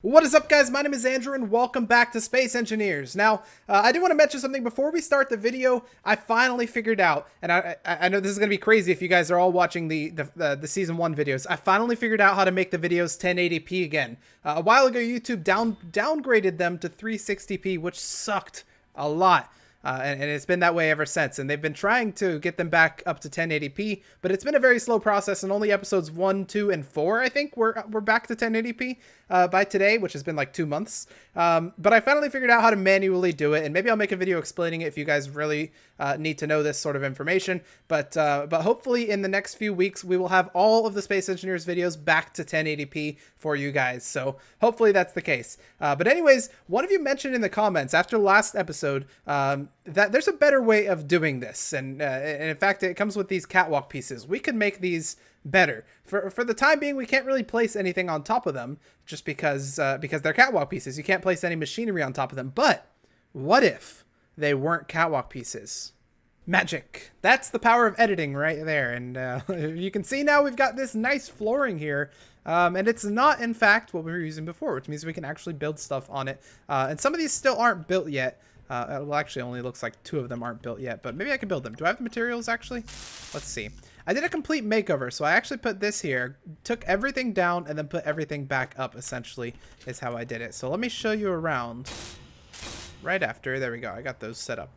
What is up, guys? My name is Andrew and welcome back to Space Engineers. Now, I do want to mention something before we start the video. I finally figured out, and I know this is going to be crazy if you guys are all watching the Season 1 videos. I finally figured out how to make the videos 1080p again. A while ago, YouTube downgraded them to 360p, which sucked a lot. And it's been that way ever since, and they've been trying to get them back up to 1080p, but it's been a very slow process, and only episodes 1, 2, and 4, I think, we're back to 1080p by today, which has been like 2 months. But I finally figured out how to manually do it, and maybe I'll make a video explaining it if you guys really need to know this sort of information. But hopefully in the next few weeks, we will have all of the Space Engineers videos back to 1080p for you guys, so hopefully that's the case. But anyways, one of you mentioned in the comments after the last episode that there's a better way of doing this, and in fact it comes with these catwalk pieces. We could make these better. For the time being, we can't really place anything on top of them just because they're catwalk pieces. You can't place any machinery on top of them. But what if they weren't catwalk pieces? Magic. That's the power of editing right there. And you can see now we've got this nice flooring here. And it's not, in fact, what we were using before, which means we can actually build stuff on it. And some of these still aren't built yet. Well, actually, only looks like 2 of them aren't built yet, but maybe I can build them. Do I have the materials, actually? Let's see. I did a complete makeover, so I actually put this here, took everything down, and then put everything back up, essentially, is how I did it. So let me show you around right after. There we go. I got those set up.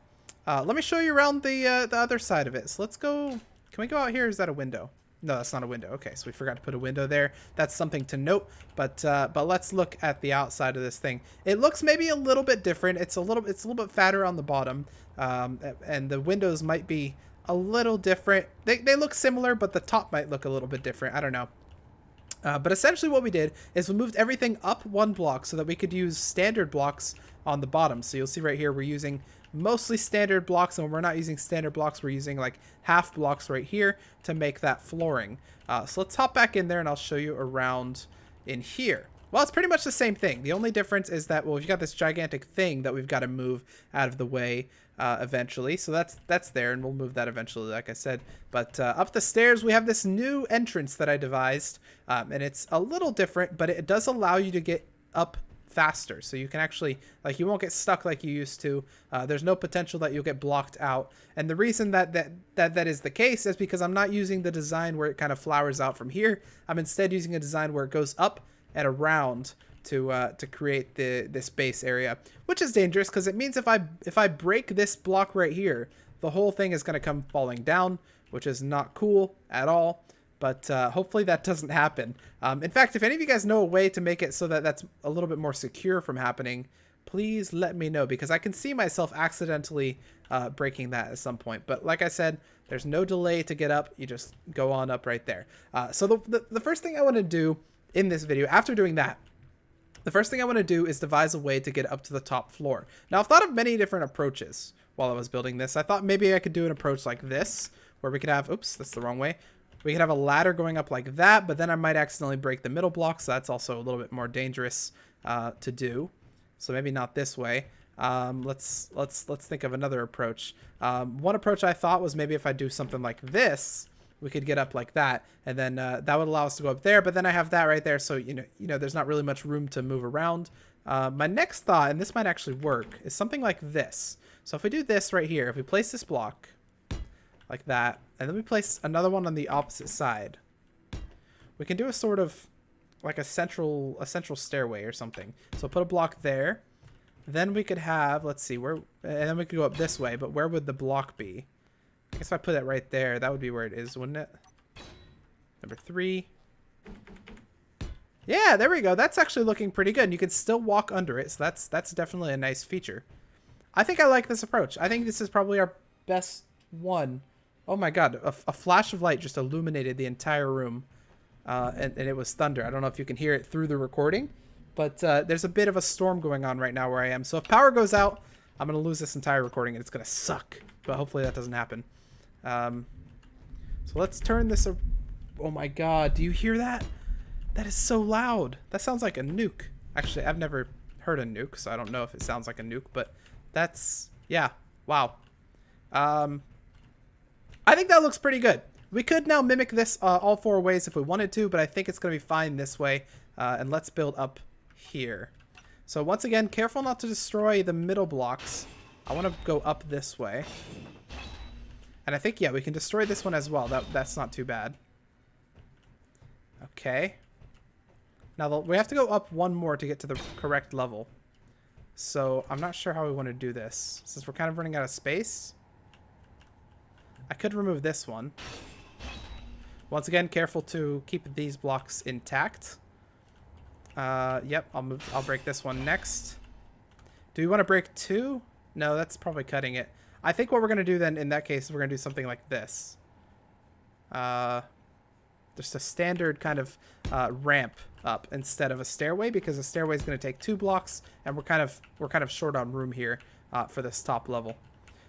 Let me show you around the other side of it. So let's go. Can we go out here? Is that a window? No, that's not a window. Okay, so we forgot to put a window there. That's something to note. But let's look at the outside of this thing. It looks maybe a little bit different. It's a little bit fatter on the bottom, and the windows might be a little different. They look similar, but the top might look a little bit different. I don't know. But essentially what we did is we moved everything up 1 block so that we could use standard blocks on the bottom. So you'll see right here we're using mostly standard blocks, and when we're not using standard blocks, we're using like half blocks right here to make that flooring. So let's hop back in there and I'll show you around in here. Well, it's pretty much the same thing. The only difference is that, well, we've got this gigantic thing that we've got to move out of the way eventually. So that's there, and we'll move that eventually, like I said. But up the stairs, we have this new entrance that I devised, and it's a little different, but it does allow you to get up faster, so you can actually, like, you won't get stuck like you used to. There's no potential that you'll get blocked out, and the reason that is the case is because I'm not using the design where it kind of flowers out from here. I'm instead using a design where it goes up and around to create this base area, which is dangerous because it means if I break this block right here, the whole thing is going to come falling down, which is not cool at all. But hopefully that doesn't happen. In fact, if any of you guys know a way to make it so that that's a little bit more secure from happening, please let me know, because I can see myself accidentally breaking that at some point. But like I said, there's no delay to get up. You just go on up right there. So the first thing I want to do in this video, after doing that, the first thing I want to do is devise a way to get up to the top floor. Now, I've thought of many different approaches while I was building this. I thought maybe I could do an approach like this, where we could have, oops, that's the wrong way. We could have a ladder going up like that, but then I might accidentally break the middle block, so that's also a little bit more dangerous to do. So maybe not this way. Let's think of another approach. One approach I thought was maybe if I do something like this, we could get up like that, and then that would allow us to go up there. But then I have that right there, so you know, there's not really much room to move around. My next thought, and this might actually work, is something like this. So if we do this right here, if we place this block like that, and then we place another one on the opposite side, we can do a sort of like a central stairway or something. So put a block there, then we could have, let's see, where, and then we could go up this way, but where would the block be? I guess if I put it right there, that would be where it is, wouldn't it? Number 3. Yeah, there we go. That's actually looking pretty good. And you can still walk under it, so that's definitely a nice feature. I think I like this approach. I think this is probably our best one. Oh my god, a flash of light just illuminated the entire room, and it was thunder. I don't know if you can hear it through the recording, but there's a bit of a storm going on right now where I am. So if power goes out, I'm going to lose this entire recording, and it's going to suck. But hopefully that doesn't happen. So let's turn this. Oh my god, do you hear that? That is so loud. That sounds like a nuke. Actually, I've never heard a nuke, so I don't know if it sounds like a nuke, but that's, yeah, wow. I think that looks pretty good. We could now mimic this all 4 ways if we wanted to, but I think it's going to be fine this way. And let's build up here. So once again, careful not to destroy the middle blocks. I want to go up this way. And I think, yeah, we can destroy this one as well. That's not too bad. Okay. Now, we have to go up one more to get to the correct level. So I'm not sure how we want to do this. Since we're kind of running out of space. I could remove this one. Once again, careful to keep these blocks intact. Yep, I'll break this one next. Do we want to break 2? No, that's probably cutting it. I think what we're going to do then in that case is we're going to do something like this. Just a standard kind of ramp up instead of a stairway, because a stairway is going to take 2 blocks, and we're kind of short on room here for this top level.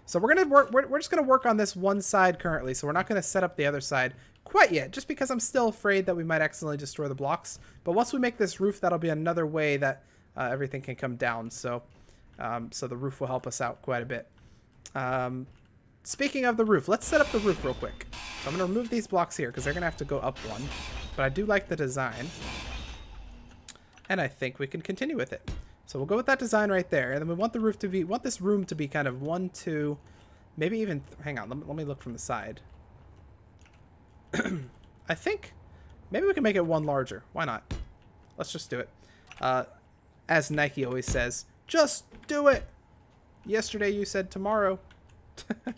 So we're just going to work on this one side currently. So we're not going to set up the other side quite yet, just because I'm still afraid that we might accidentally destroy the blocks. But once we make this roof, that'll be another way that everything can come down. So the roof will help us out quite a bit. Speaking of the roof, let's set up the roof real quick. So I'm going to remove these blocks here because they're going to have to go up one. But I do like the design. And I think we can continue with it. So we'll go with that design right there. And then we want the roof to be, this room to be kind of 1, 2, maybe even, hang on, let me look from the side. I think maybe we can make it 1 larger. Why not? Let's just do it. As Nike always says, just do it. Yesterday you said tomorrow. I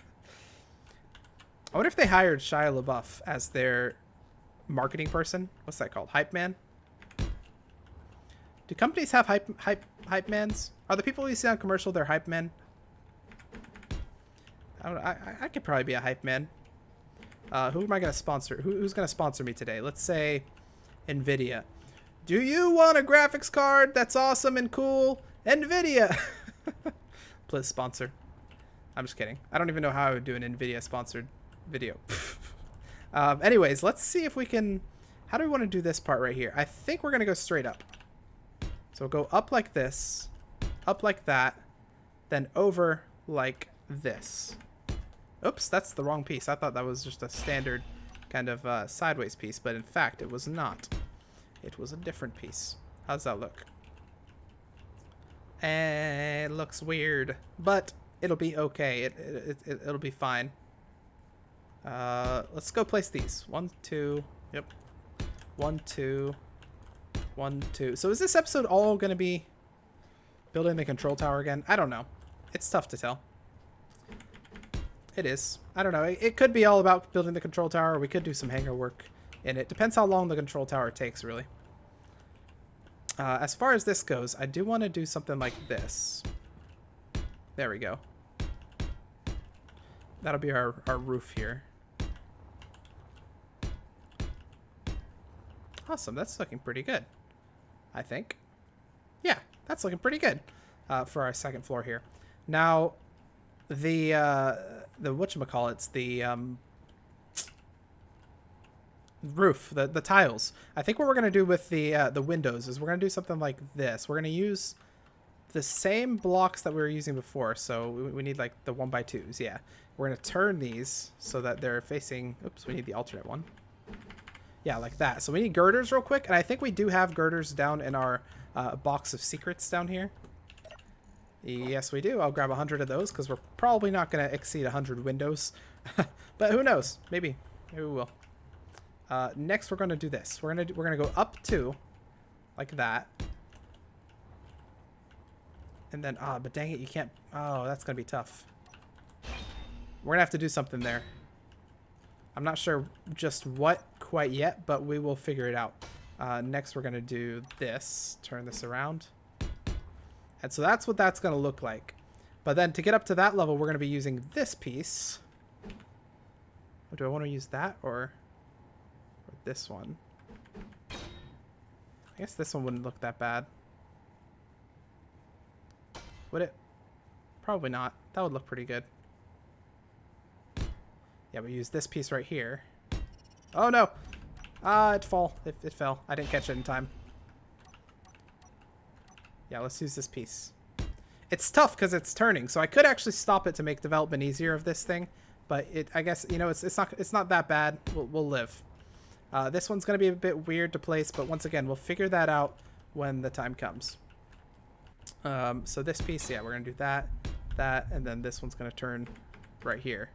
wonder if they hired Shia LaBeouf as their marketing person. What's that called? Hype man? Do companies have hype mans? Are the people you see on commercial, they're hype men? I could probably be a hype man. Who am I going to sponsor? Who's going to sponsor me today? Let's say NVIDIA. Do you want a graphics card that's awesome and cool? NVIDIA! Please sponsor. I'm just kidding. I don't even know how I would do an NVIDIA sponsored video. Anyways, let's see if we can... How do we want to do this part right here? I think we're going to go straight up. So we'll go up like this, up like that, then over like this. Oops, that's the wrong piece. I thought that was just a standard kind of sideways piece, but in fact it was not. It was a different piece. How's that look? It looks weird, but it'll be okay. It'll be fine. Let's go place these. 1, 2. Yep. 1, 2. 1, 2. So is this episode all going to be building the control tower again? I don't know. It's tough to tell. It is. I don't know. It could be all about building the control tower. Or we could do some hangar work in it. Depends how long the control tower takes, really. As far as this goes, I do want to do something like this. There we go. That'll be our roof here. Awesome. That's looking pretty good, I think. Yeah, that's looking pretty good for our second floor here. Now, the whatchamacallits, the roof, the tiles. I think what we're gonna do with the windows is we're gonna do something like this. We're gonna use the same blocks that we were using before. So we need like the 1x2s. Yeah, we're gonna turn these so that they're facing. Oops, we need the alternate one. Yeah, like that. So we need girders real quick. And I think we do have girders down in our box of secrets down here. Yes, we do. I'll grab 100 of those because we're probably not going to exceed 100 windows. But who knows? Maybe we will. Next, we're going to do this. We're going to go up 2 like that. And then, but dang it, you can't. Oh, that's going to be tough. We're going to have to do something there. I'm not sure just what quite yet, but we will figure it out. Next, we're going to do this. Turn this around. And so that's what that's going to look like. But then to get up to that level, we're going to be using this piece. Do I want to use that or this one? I guess this one wouldn't look that bad. Would it? Probably not. That would look pretty good. Yeah, we use this piece right here. Oh, no. It fell. It fell. I didn't catch it in time. Yeah, let's use this piece. It's tough because it's turning, so I could actually stop it to make development easier of this thing. But I guess, you know, it's not that bad. We'll live. This one's going to be a bit weird to place, but once again, we'll figure that out when the time comes. So this piece, yeah, we're going to do that, and then this one's going to turn right here.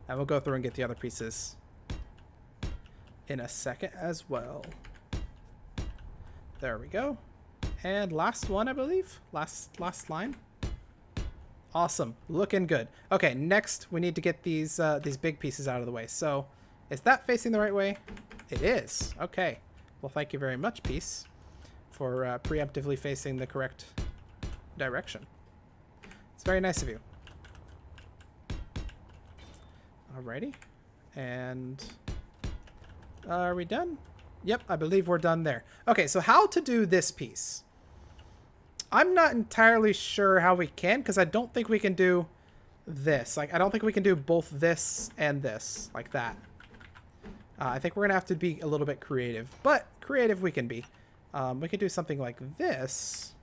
And we'll go through and get the other pieces in a second as well. There we go. And last one, I believe. Last line. Awesome. Looking good. Okay, next we need to get these big pieces out of the way. So, is that facing the right way? It is. Okay. Well, thank you very much, piece, for preemptively facing the correct direction. It's very nice of you. Alrighty. And are we done? Yep, I believe we're done there. Okay, so how to do this piece? I'm not entirely sure how we can, because I don't think we can do this. Like, I don't think we can do both this and this, like that. I think we're going to have to be a little bit creative, but creative we can be. We could do something like this.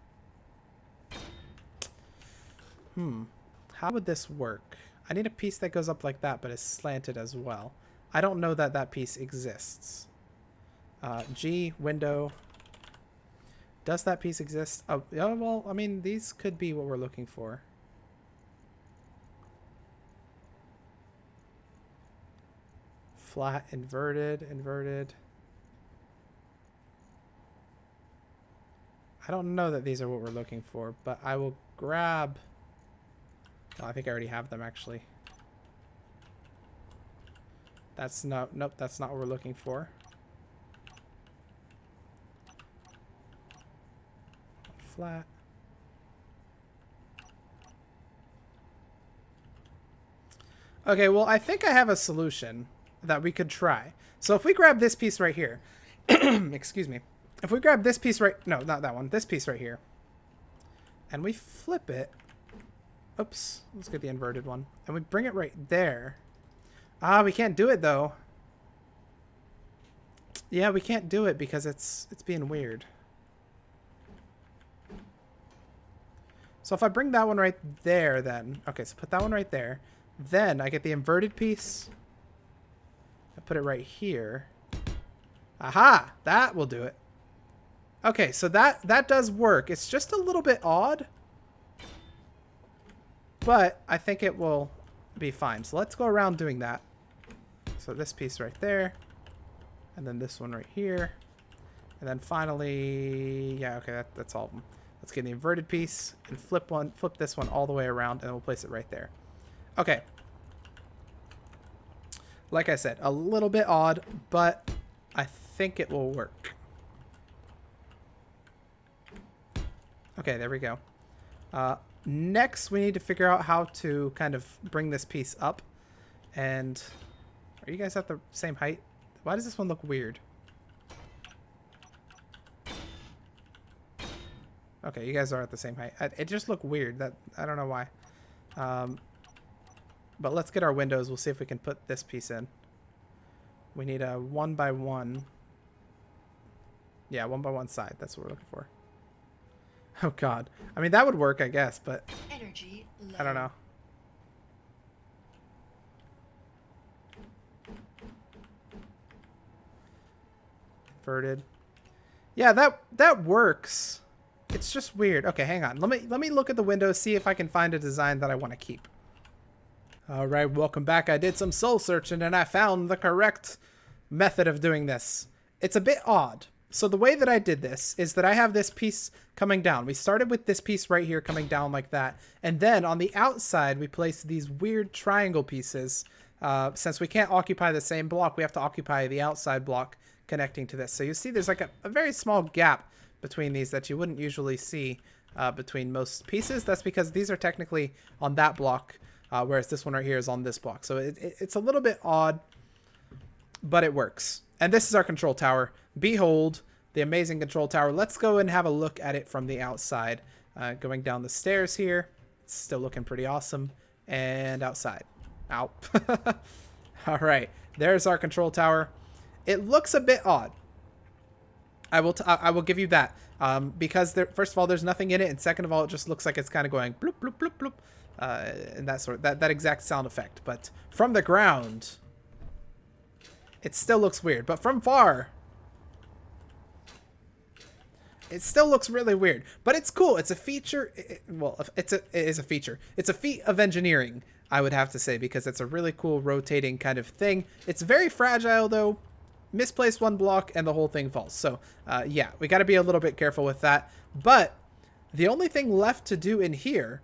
How would this work? I need a piece that goes up like that, but is slanted as well. I don't know that that piece exists. G, window. Does that piece exist? Oh, well, I mean, these could be what we're looking for. Flat, inverted, inverted. I don't know that these are what we're looking for, but I will grab... Oh, I think I already have them, actually. That's not... Nope, that's not what we're looking for. Flat. Okay, well, I think I have a solution that we could try. So if we grab this piece right here, excuse me, if we grab this piece right, no, not that one, this piece right here, and we flip it, oops, let's get the inverted one, and we bring it right there. Ah, we can't do it though. Yeah, we can't do it because it's being weird. So if I bring that one right there, then... Okay, so put that one right there. Then I get the inverted piece. I put it right here. Aha! That will do it. Okay, so that does work. It's just a little bit odd. But I think it will be fine. So let's go around doing that. So this piece right there. And then this one right here. And then finally... Yeah, okay, that's all of them. Let's get the inverted piece and flip this one all the way around, and we'll place it right there. Okay. Like I said, a little bit odd, but I think it will work. Okay, there we go. Next, we need to figure out how to kind of bring this piece up. And are you guys at the same height? Why does this one look weird? Okay, you guys are at the same height. It just looked weird. That I don't know why. But let's get our windows. We'll see if we can put this piece in. We need a 1x1. Yeah, 1x1 side. That's what we're looking for. Oh god. I mean, that would work, I guess, but energy low. I don't know. Inverted. Yeah, that works. It's just weird. Okay, hang on. Let me look at the window, see if I can find a design that I want to keep. All right, welcome back. I did some soul searching and I found the correct method of doing this. It's a bit odd. So the way that I did this is that I have this piece coming down. We started with this piece right here coming down like that. And then on the outside, we placed these weird triangle pieces. Since we can't occupy the same block, we have to occupy the outside block connecting to this. So you see there's like a very small gap between these that you wouldn't usually see between most pieces. That's because these are technically on that block, whereas this one right here is on this block. So it's a little bit odd, but it works. And this is our control tower. Behold, the amazing control tower. Let's go and have a look at it from the outside. Going down the stairs here. It's still looking pretty awesome. And outside. Ow. All right. There's our control tower. It looks a bit odd. I will give you that. Because first of all, there's nothing in it. And second of all, it just looks like it's kind of going bloop, bloop, bloop, bloop. And that exact sound effect. But from the ground... it still looks weird, but from far, It still looks really weird, but it's cool. It's a feature. Well, it is a feature. It's a feat of engineering, I would have to say, because it's a really cool rotating kind of thing. It's very fragile, though. Misplace one block and the whole thing falls. So, yeah, we got to be a little bit careful with that. But the only thing left to do in here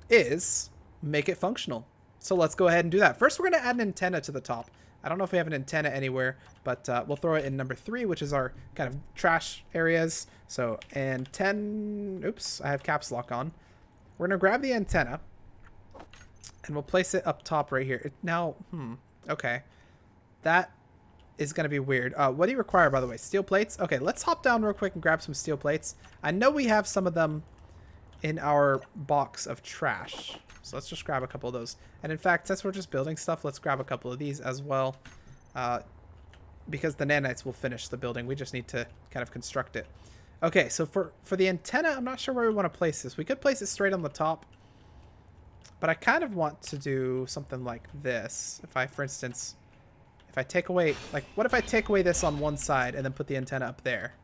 is make it functional. So let's go ahead and do that. First, we're going to add an antenna to the top. I don't know if we have an antenna anywhere, but we'll throw it in number 3, which is our kind of trash areas. So antenna, oops, I have caps lock on. We're going to grab the antenna and we'll place it up top right here. Now, okay. That is going to be weird. What do you require, by the way? Steel plates? Okay, let's hop down real quick and grab some steel plates. I know we have some of them in our box of trash. So let's just grab a couple of those. And in fact, since we're just building stuff, let's grab a couple of these as well. Because the nanites will finish the building. We just need to kind of construct it. Okay, so for the antenna, I'm not sure where we want to place this. We could place it straight on the top. But I kind of want to do something like this. If I, for instance, if I take away, like, what if I take away this on one side and then put the antenna up there?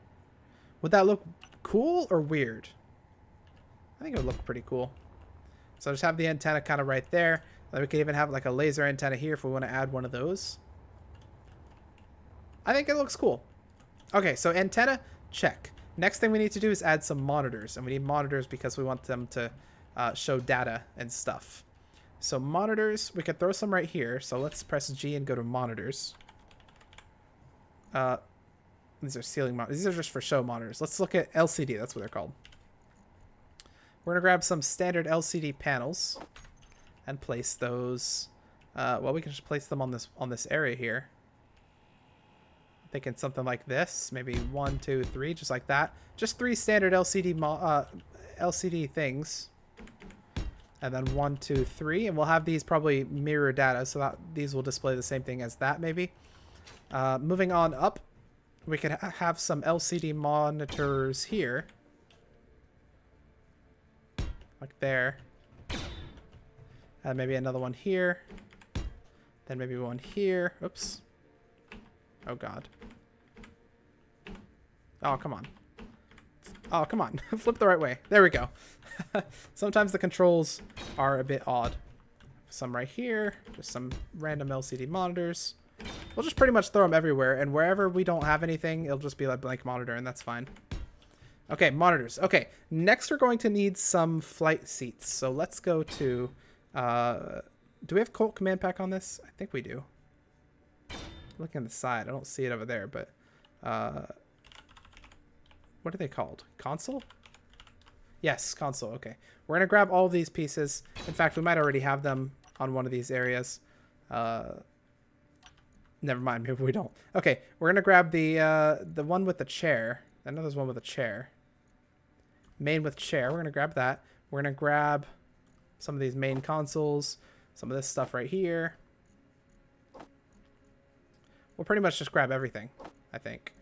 Would that look cool or weird? I think it would look pretty cool. So just have the antenna kind of right there. Then we could even have like a laser antenna here if we want to add one of those. I think it looks cool. Okay, so antenna, check. Next thing we need to do is add some monitors. And we need monitors because we want them to show data and stuff. So monitors, we could throw some right here. So let's press G and go to monitors. These are ceiling monitors. These are just for show monitors. Let's look at LCD. That's what they're called. We're going to grab some standard LCD panels and place those. Well, we can just place them on this area here. I'm thinking something like this. Maybe 1, 2, 3, just like that. Just 3 standard LCD things. And then 1, 2, 3. And we'll have these probably mirror data so that these will display the same thing as that maybe. Moving on up, we could have some LCD monitors here. Like there. And maybe another one here. Then maybe one here. Oops. Oh, God. Oh, come on. Oh, come on. Flip the right way. There we go. Sometimes the controls are a bit odd. Some right here. Just some random LCD monitors. We'll just pretty much throw them everywhere. And wherever we don't have anything, it'll just be like blank monitor, and that's fine. Okay, monitors. Okay, next we're going to need some flight seats. So let's go to... do we have Colt command pack on this? I think we do. Look on the side. I don't see it over there, but... what are they called? Console? Yes, console. Okay. We're going to grab all of these pieces. In fact, we might already have them on one of these areas. Never mind. Maybe we don't. Okay, we're going to grab the one with the chair. I know there's one with a chair. Main with chair. We're going to grab that. We're going to grab some of these main consoles. Some of this stuff right here. We'll pretty much just grab everything, I think.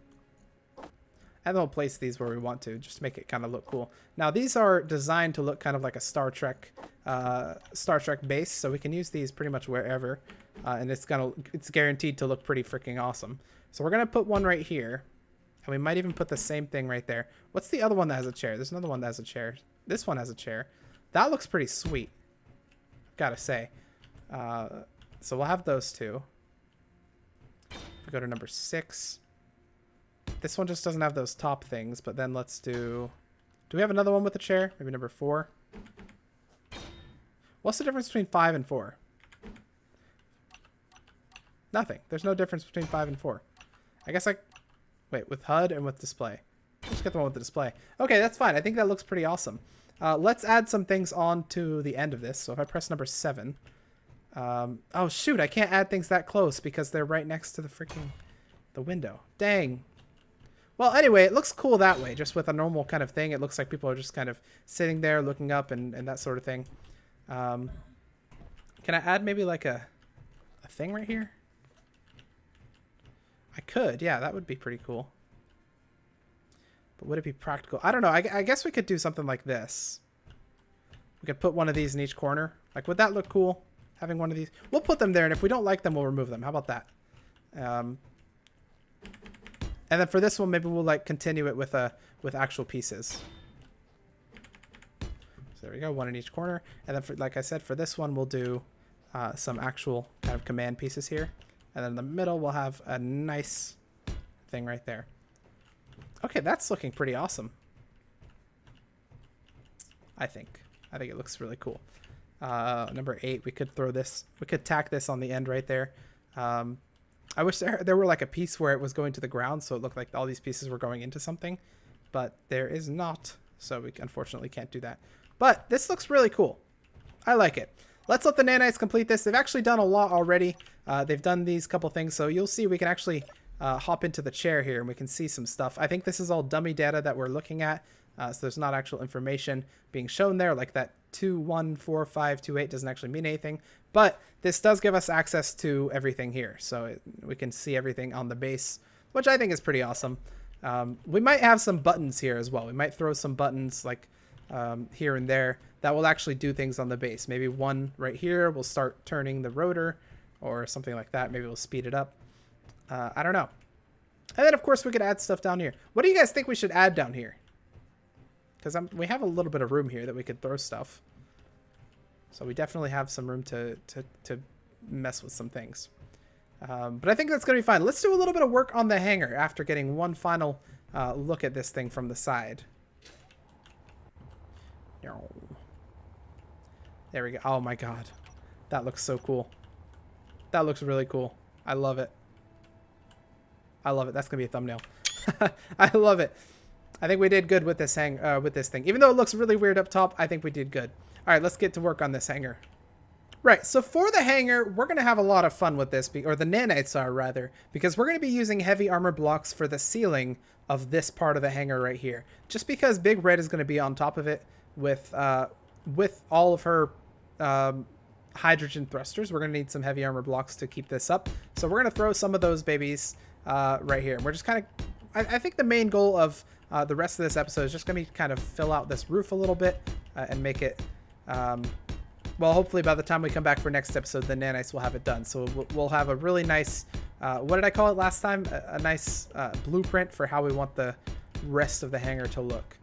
And then we'll place these where we want to, just to make it kind of look cool. Now, these are designed to look kind of like a Star Trek base, so we can use these pretty much wherever. And it's guaranteed to look pretty freaking awesome. So we're going to put one right here. And we might even put the same thing right there. What's the other one that has a chair? There's another one that has a chair. This one has a chair. That looks pretty sweet, gotta say. So we'll have those two. If we go to number 6. This one just doesn't have those top things, but then let's do... Do we have another one with a chair? Maybe number 4. What's the difference between 5 and 4? Nothing. There's no difference between 5 and 4. I guess wait, with HUD and with display. Let's get the one with the display. Okay, that's fine. I think that looks pretty awesome. Let's add some things on to the end of this. So if I press number 7... oh, shoot. I can't add things that close because they're right next to the window. Dang. Well, anyway, it looks cool that way. Just with a normal kind of thing. It looks like people are just kind of sitting there looking up and that sort of thing. Can I add maybe like a thing right here? I could. Yeah, that would be pretty cool. But would it be practical? I don't know. I guess we could do something like this. We could put one of these in each corner. Like, would that look cool? Having one of these. We'll put them there, and if we don't like them, we'll remove them. How about that? And then for this one, maybe we'll like continue it with actual pieces. So there we go, one in each corner. And then for, like I said, for this one, we'll do some actual kind of command pieces here. And then in the middle, we'll have a nice thing right there. Okay, that's looking pretty awesome. I think it looks really cool. Number 8, we could throw this, we could tack this on the end right there. I wish there were like a piece where it was going to the ground, so it looked like all these pieces were going into something, but there is not, so we unfortunately can't do that. But this looks really cool. I like it. Let's let the nanites complete this. They've actually done a lot already. They've done these couple things, so you'll see we can actually hop into the chair here and we can see some stuff. I think this is all dummy data that we're looking at, so there's not actual information being shown there, like that 214528 doesn't actually mean anything, but this does give us access to everything here, so we can see everything on the base, which I think is pretty awesome. We might have some buttons here as well. We might throw some buttons like here and there that will actually do things on the base. Maybe one right here will start turning the rotor or something like that. Maybe we'll speed it up. I don't know. And then of course we could add stuff down here. What do you guys think we should add down here? Because we have a little bit of room here that we could throw stuff. So we definitely have some room to mess with some things. But I think that's going to be fine. Let's do a little bit of work on the hangar after getting one final look at this thing from the side. There we go. Oh my god. That looks so cool. That looks really cool. I love it. I love it. That's going to be a thumbnail. I love it. I think we did good with this with this thing. Even though it looks really weird up top, I think we did good. All right, let's get to work on this hangar. Right, so for the hangar, we're going to have a lot of fun with this, or the nanites are rather, because we're going to be using heavy armor blocks for the ceiling of this part of the hangar right here. Just because Big Red is going to be on top of it with all of her hydrogen thrusters, we're going to need some heavy armor blocks to keep this up. So we're going to throw some of those babies right here. And we're just kind of, I think the main goal of the rest of this episode is just going to be kind of fill out this roof a little bit and make it, well, hopefully by the time we come back for next episode, the nanites will have it done. So we'll have a really nice, what did I call it last time? A nice blueprint for how we want the rest of the hangar to look.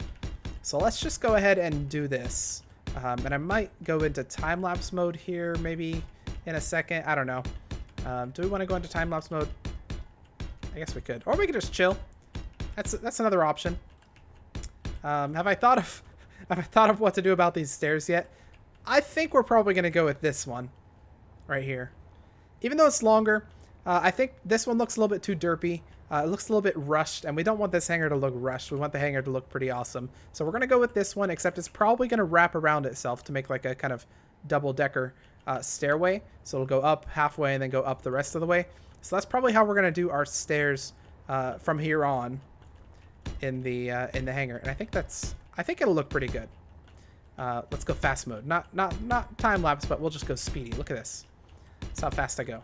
So let's just go ahead and do this. And I might go into time-lapse mode here maybe in a second. I don't know. Do we want to go into time-lapse mode? I guess we could. Or we could just chill. That's another option. Have I thought of what to do about these stairs yet? I think we're probably going to go with this one right here. Even though it's longer, I think this one looks a little bit too derpy. It looks a little bit rushed, and we don't want this hangar to look rushed. We want the hangar to look pretty awesome. So we're going to go with this one, except it's probably going to wrap around itself to make like a kind of double-decker stairway. So it'll go up halfway and then go up the rest of the way. So that's probably how we're going to do our stairs from here on in the hangar. And I think it'll look pretty good. Let's go fast mode. Not time lapse, but we'll just go speedy. Look at this. That's how fast I go.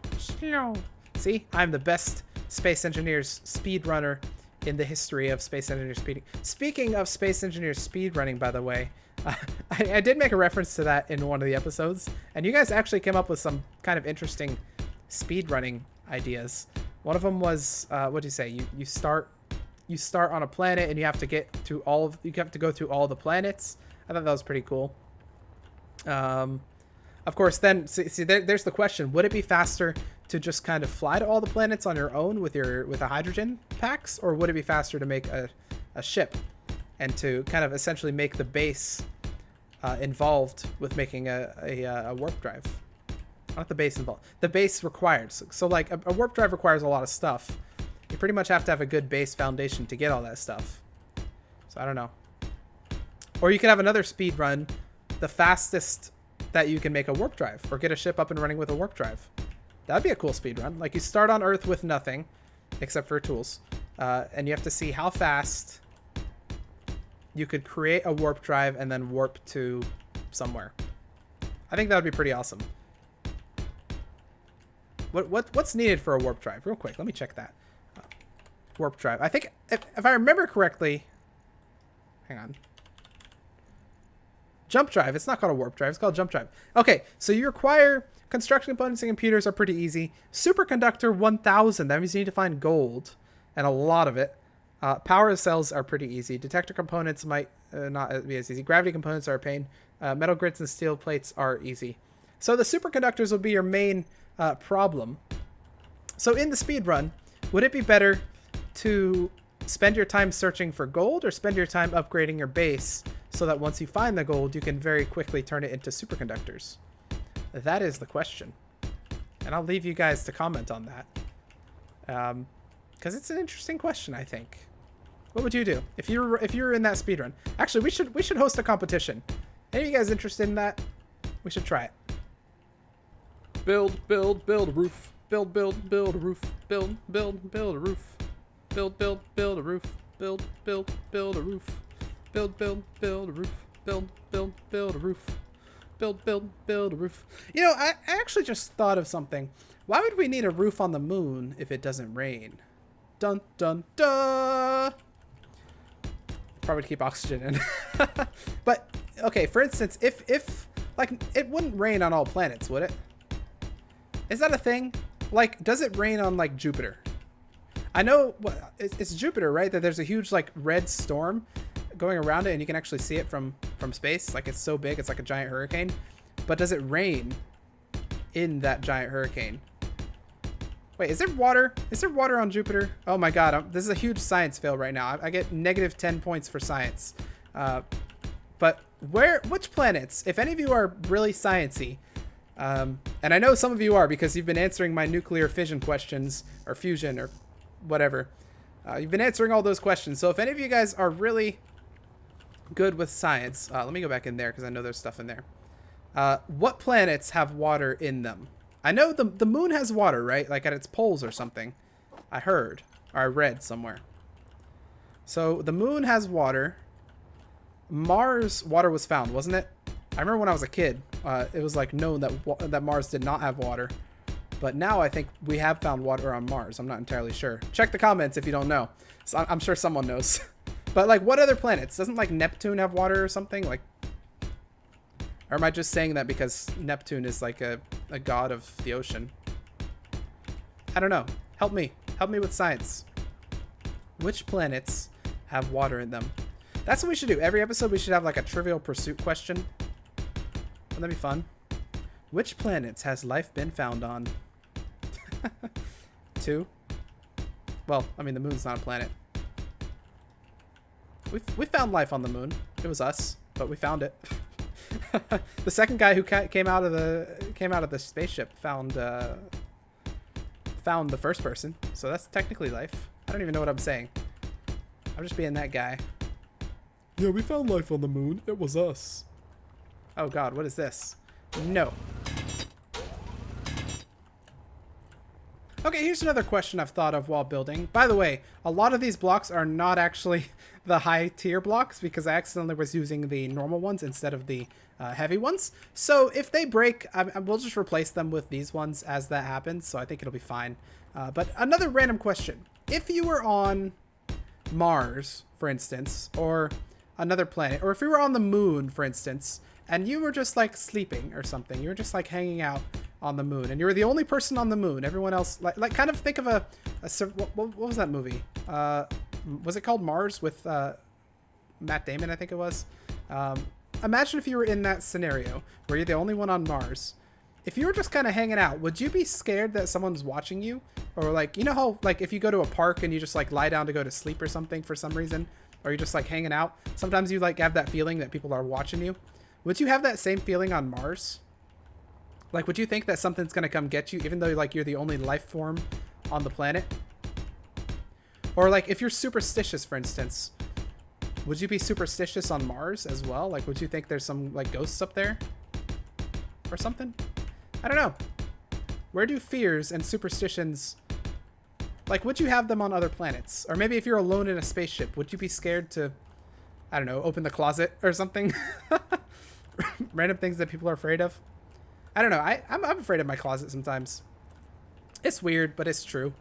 See, I'm the best Space Engineers speedrunner in the history of Space Engineers speeding. Speaking of Space Engineers speedrunning, by the way, I did make a reference to that in one of the episodes, and you guys actually came up with some kind of interesting speedrunning ideas. One of them was, what do you say? You start on a planet and you have to get to you have to go through all the planets. I thought that was pretty cool. Of course, then see there's the question: would it be faster to just kind of fly to all the planets on your own with a hydrogen packs, or would it be faster to make a ship and to kind of essentially make the base involved with making a warp drive? Not the base involved. The base required. So like a warp drive requires a lot of stuff. You pretty much have to have a good base foundation to get all that stuff. So I don't know. Or you could have another speed run, the fastest that you can make a warp drive, or get a ship up and running with a warp drive. That'd be a cool speed run. Like you start on Earth with nothing, except for tools, and you have to see how fast you could create a warp drive and then warp to somewhere. I think that would be pretty awesome. What's needed for a warp drive? Real quick, let me check that. Warp drive. I think if I remember correctly, hang on. Jump drive. It's not called a warp drive. It's called jump drive. Okay, so you require construction components and computers are pretty easy. Superconductor 1000. That means you need to find gold. and a lot of it. Power cells are pretty easy. Detector components might not be as easy. Gravity components are a pain. Metal grids and steel plates are easy. So the superconductors will be your main problem. So in the speed run, would it be better to spend your time searching for gold or spend your time upgrading your base so that once you find the gold, you can very quickly turn it into superconductors? That is the question. And I'll leave you guys to comment on that. Because it's an interesting question, I think. What would you do if you're in that speedrun? Actually, we should host a competition. Any of you guys interested in that? We should try it. Build a roof. Build a roof. Build a roof. Build a roof. Build a roof. Build a roof. Build a roof. Build a roof. You know, I actually just thought of something. Why would we need a roof on the moon if it doesn't rain? Dun dun dun. Probably to keep oxygen in. But okay, for instance, if like it wouldn't rain on all planets, would it? Is that a thing? Like, does it rain on like Jupiter? I know it's Jupiter, right? That there's a huge like red storm going around it, and you can actually see it from space. Like, it's so big, it's like a giant hurricane. But does it rain in that giant hurricane? Wait, is there water? Is there water on Jupiter? Oh my god, this is a huge science fail right now. I get negative 10 points for science. But which planets, if any of you are really sciencey, and I know some of you are because you've been answering my nuclear fission questions, or fusion, or whatever. You've been answering all those questions. So if any of you guys are really good with science, let me go back in there because I know there's stuff in there. What planets have water in them? I know the moon has water, right? Like at its poles or something. I heard, or I read somewhere. So the moon has water. Mars, water was found, wasn't it? I remember when I was a kid, it was like known that Mars did not have water. But now I think we have found water on Mars. I'm not entirely sure. Check the comments if you don't know. So I'm sure someone knows. But like, what other planets? Doesn't like Neptune have water or something? Like, or am I just saying that because Neptune is like a god of the ocean? I don't know. Help me. Help me with science. Which planets have water in them? That's what we should do. Every episode we should have like a Trivial Pursuit question. Wouldn't that be fun? Which planets has life been found on? 2. Well, I mean, the moon's not a planet. We found life on the moon. It was us, but we found it. The second guy who came out of the spaceship found the first person, so that's technically life. I don't even know what I'm saying. I'm just being that guy. Yeah, we found life on the moon. It was us. Oh god, what is this? No. Okay, here's another question I've thought of while building. By the way, a lot of these blocks are not actually the high tier blocks because I accidentally was using the normal ones instead of the heavy ones. So if they break, we'll just replace them with these ones as that happens. So I think it'll be fine. But another random question. If you were on Mars, for instance, or another planet, or if you were on the moon, for instance, and you were just like sleeping or something, you were just like hanging out on the moon, and you were the only person on the moon. Everyone else, like kind of think of what was that movie? Was it called Mars with Matt Damon? I think it was. Imagine if you were in that scenario where you're the only one on Mars. If you were just kind of hanging out, would you be scared that someone's watching you? Or like, you know how like if you go to a park and you just like lie down to go to sleep or something for some reason, or you're just like hanging out, sometimes you like have that feeling that people are watching you. Would you have that same feeling on Mars? Like, would you think that something's gonna come get you, even though like you're the only life form on the planet? Or like, if you're superstitious, for instance, would you be superstitious on Mars as well? Like, would you think there's some like ghosts up there or something? I don't know. Where do fears and superstitions, like, would you have them on other planets? Or maybe if you're alone in a spaceship, would you be scared to, I don't know, open the closet or something? Random things that people are afraid of. I don't know. I'm afraid of my closet sometimes. It's weird, but it's true.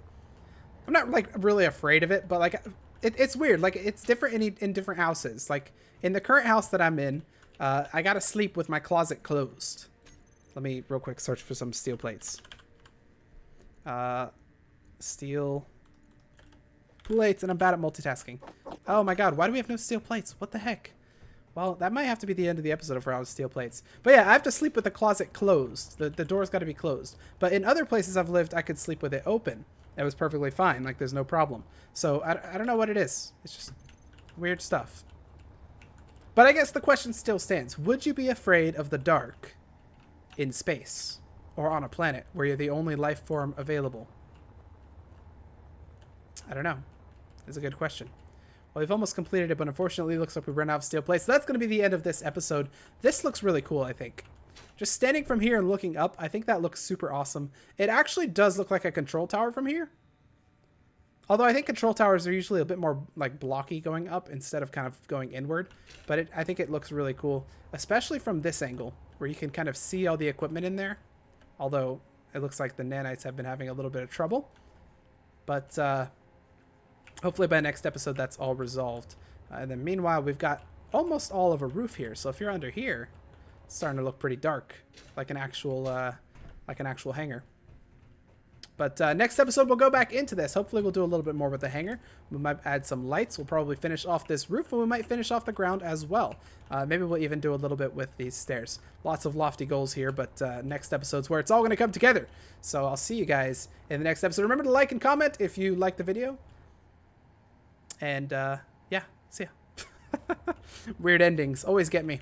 I'm not like really afraid of it, but like it's weird. Like it's different in different houses. Like in the current house that I'm in, I gotta sleep with my closet closed. Let me real quick search for some steel plates. Steel plates, and I'm bad at multitasking. Oh my god, why do we have no steel plates? What the heck? Well, that might have to be the end of the episode if we're out of steel plates. But yeah, I have to sleep with the closet closed. The door's got to be closed. But in other places I've lived, I could sleep with it open. It was perfectly fine. Like, there's no problem. So I don't know what it is. It's just weird stuff. But I guess the question still stands. Would you be afraid of the dark in space or on a planet where you're the only life form available? I don't know. It's a good question. Well, we've almost completed it, but unfortunately it looks like we ran out of steel plates. So that's going to be the end of this episode. This looks really cool, I think. Just standing from here and looking up, I think that looks super awesome. It actually does look like a control tower from here. Although I think control towers are usually a bit more like blocky going up instead of kind of going inward. But I think it looks really cool, especially from this angle where you can kind of see all the equipment in there. Although it looks like the nanites have been having a little bit of trouble. But hopefully by next episode that's all resolved. And then meanwhile, we've got almost all of a roof here. So if you're under here, it's starting to look pretty dark, like an actual hangar. But next episode, we'll go back into this. Hopefully, we'll do a little bit more with the hangar. We might add some lights. We'll probably finish off this roof, and we might finish off the ground as well. Maybe we'll even do a little bit with these stairs. Lots of lofty goals here, but next episode's where it's all going to come together. So I'll see you guys in the next episode. Remember to like and comment if you like the video. And yeah, see ya. Weird endings always get me.